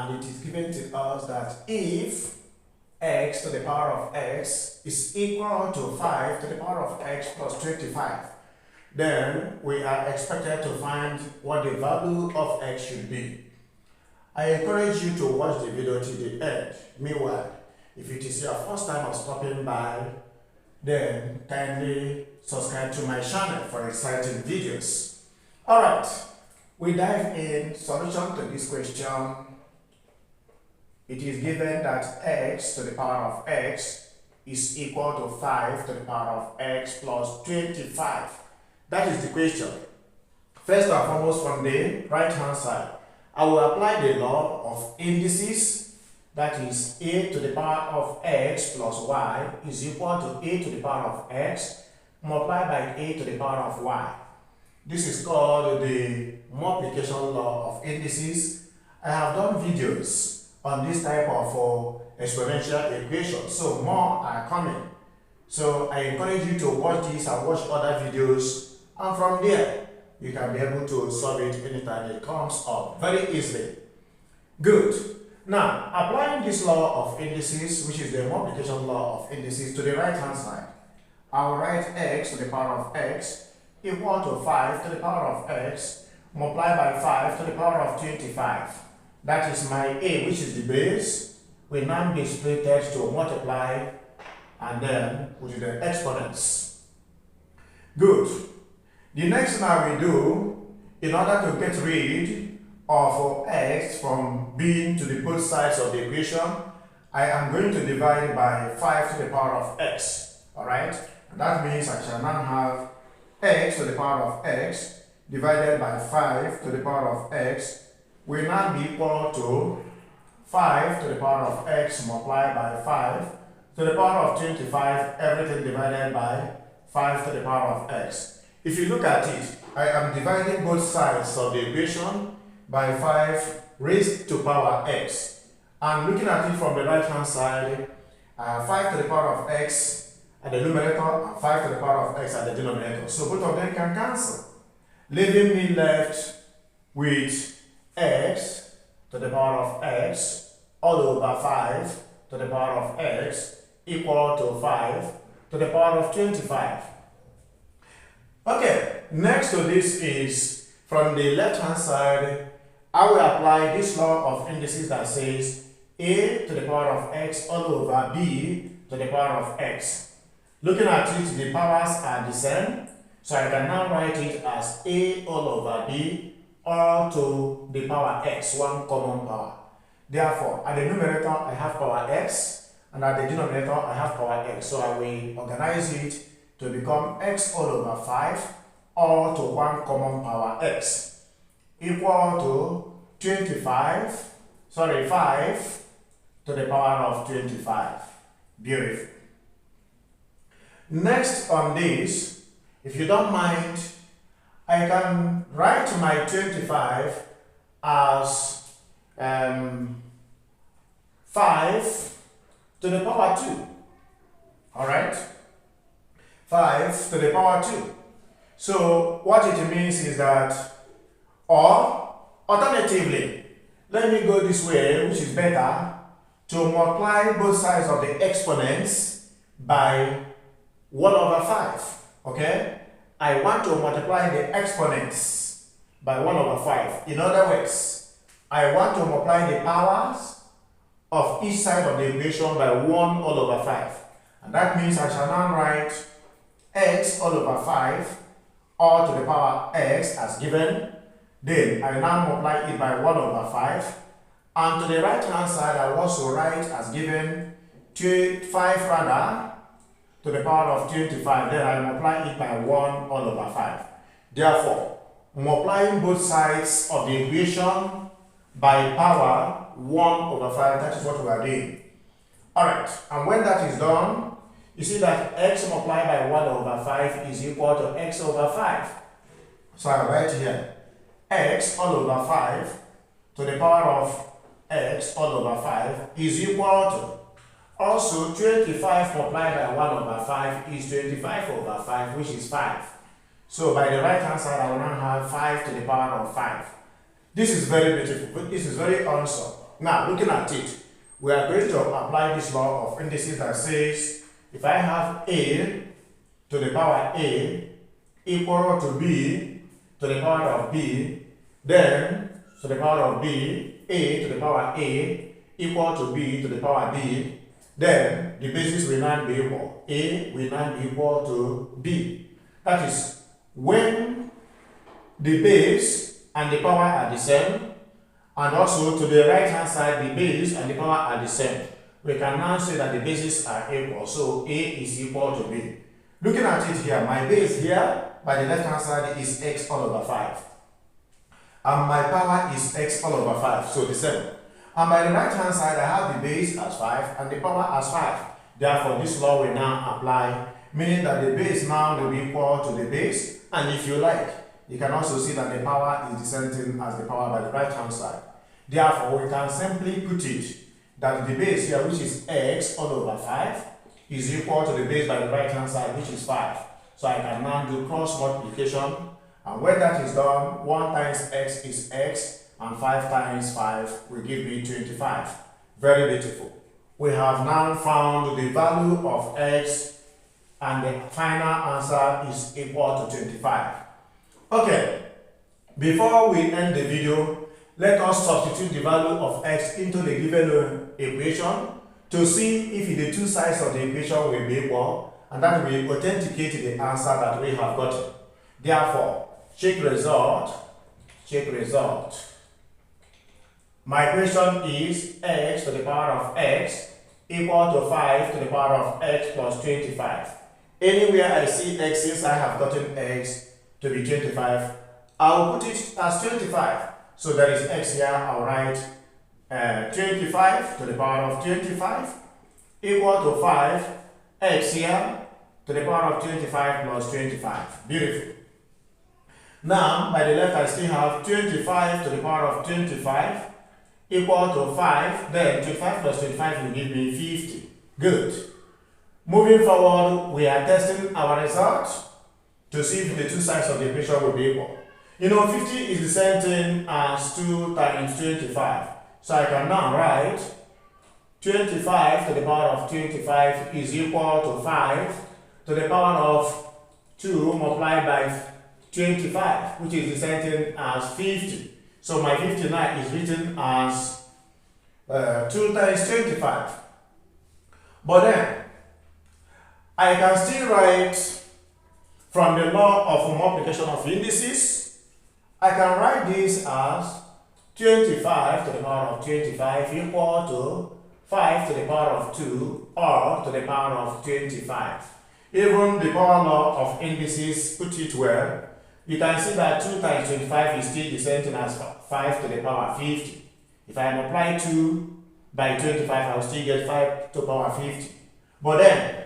and it is given to us that if x to the power of x is equal to 5 to the power of x plus 25, then we are expected to find what the value of x should be. I encourage you to watch the video till the end. Meanwhile, if it is your first time of stopping by, then kindly subscribe to my channel for exciting videos. Alright, we dive in. Solution to this question. It is given that x to the power of x is equal to 5 to the power of x plus 25. That is the question. First and foremost, from the right hand side, I will apply the law of indices. That is, a to the power of x plus y is equal to a to the power of x multiplied by a to the power of y. This is called the multiplication law of indices. I have done videos on this type of exponential equation, so more are coming. So I encourage you to watch this and watch other videos, and from there you can be able to solve it anytime it comes up very easily. Good. Now, applying this law of indices, which is the multiplication law of indices, to the right hand side, I'll write x to the power of x equal to 5 to the power of x multiplied by 5 to the power of 25. That is my a, which is the base, will now be split to multiply and then with the exponents. Good. The next thing I will do, in order to get rid of x from being to the both sides of the equation, I am going to divide by 5 to the power of x. Alright? That means I shall now have x to the power of x divided by 5 to the power of x will now be equal to 5 to the power of x multiplied by 5 to the power of 25, everything divided by 5 to the power of x. If you look at it, I am dividing both sides of the equation by 5 raised to power x. And looking at it from the right hand side, 5 to the power of x at the numerator and 5 to the power of x at the denominator. So both of them can cancel, leaving me left with x to the power of x all over 5 to the power of x equal to 5 to the power of 25. Okay, next to this is from the left hand side, I will apply this law of indices that says a to the power of x all over b to the power of x. Looking at it, the powers are the same, so I can now write it as a all over b all to the power x, one common power. Therefore, at the numerator I have power x, and at the denominator I have power x. So I will organize it to become x all over 5 all to one common power x equal to 5 to the power of 25. Beautiful. Next on this, if you don't mind, I can write my 25 as 5 to the power 2. Alright? 5 to the power 2. So what it means is that, or alternatively, let me go this way, which is better, to multiply both sides of the exponents by 1 over 5. Okay? I want to multiply the exponents by 1 over 5. In other words, I want to multiply the powers of each side of the equation by 1 all over 5. And that means I shall now write x all over 5 all to the power x as given. Then I now multiply it by 1 over 5. And to the right hand side, I also write as given 5 rather to the power of 25. Then I multiply it by 1 all over 5. Therefore, multiplying both sides of the equation by power 1 over 5, that is what we are doing. Alright, and when that is done, you see that x multiplied by 1 over 5 is equal to x over 5. So I write here x all over 5 to the power of x all over 5 is equal to, also 25 multiplied by 1 over 5 is 25 over 5, which is 5. So by the right hand side, I will now have 5 to the power of 5. This is very beautiful, this is very awesome. Now, looking at it, we are going to apply this law of indices that says if I have a to the power a equal to b to the power of b, then to the power of b, a to the power a equal to b to the power b, then the basis will not be equal. A will not be equal to b. That is, when the base and the power are the same, and also to the right hand side the base and the power are the same, we can now say that the bases are equal. So a is equal to b. Looking at it here, my base here by the left hand side is x all over 5. And my power is x all over 5, so the same. And by the right hand side, I have the base as 5 and the power as 5. Therefore, this law will now apply, meaning that the base now will be equal to the base. And if you like, you can also see that the power is the same thing as the power by the right hand side. Therefore, we can simply put it that the base here, which is x all over 5, is equal to the base by the right hand side, which is 5. So I can now do cross multiplication. And when that is done, 1 times x is x, and 5 times 5 will give me 25. Very beautiful. We have now found the value of x, and the final answer is equal to 25. Okay, before we end the video, let us substitute the value of x into the given equation to see if the two sides of the equation will be equal, and that will authenticate the answer that we have gotten. Therefore, check result. My equation is x to the power of x equal to 5 to the power of x plus 25. Anywhere I see x, since I have gotten x to be 25, I will put it as 25. So there is x here, I will write 25 to the power of 25 equal to 5, x here to the power of 25 plus 25. Beautiful. Now, by the left, I still have 25 to the power of 25 equal to 5, then 25 plus 25 will give me 50. Good. Moving forward, we are testing our result to see if the two sides of the equation will be equal. You know, 50 is the same thing as 2 times 25. So I can now write 25 to the power of 25 is equal to 5 to the power of 2 multiplied by 25, which is the same thing as 50. So my 59 is written as 2 times 25. But then, I can still write from the law of multiplication of indices, I can write this as 25 to the power of 25 equal to 5 to the power of 2 or to the power of 25. Even the power law of indices put it well. You can see that 2 times 25 is still the same thing as 5 to the power 50. If I multiply 2 by 25, I will still get 5 to the power 50. But then,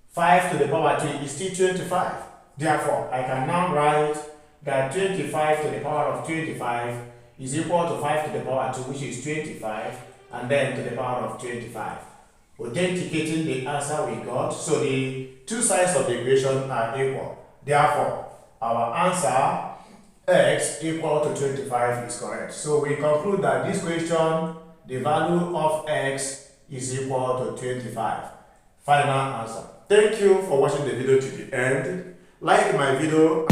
5 to the power 3 is still 25. Therefore, I can now write that 25 to the power of 25 is equal to 5 to the power 2, which is 25, and then to the power of 25. Authenticating the answer we got, so the two sides of the equation are equal. Therefore, our answer, x equal to 25, is correct. So we conclude that this question, the value of x is equal to 25. Final answer. Thank you for watching the video to the end. Like my video.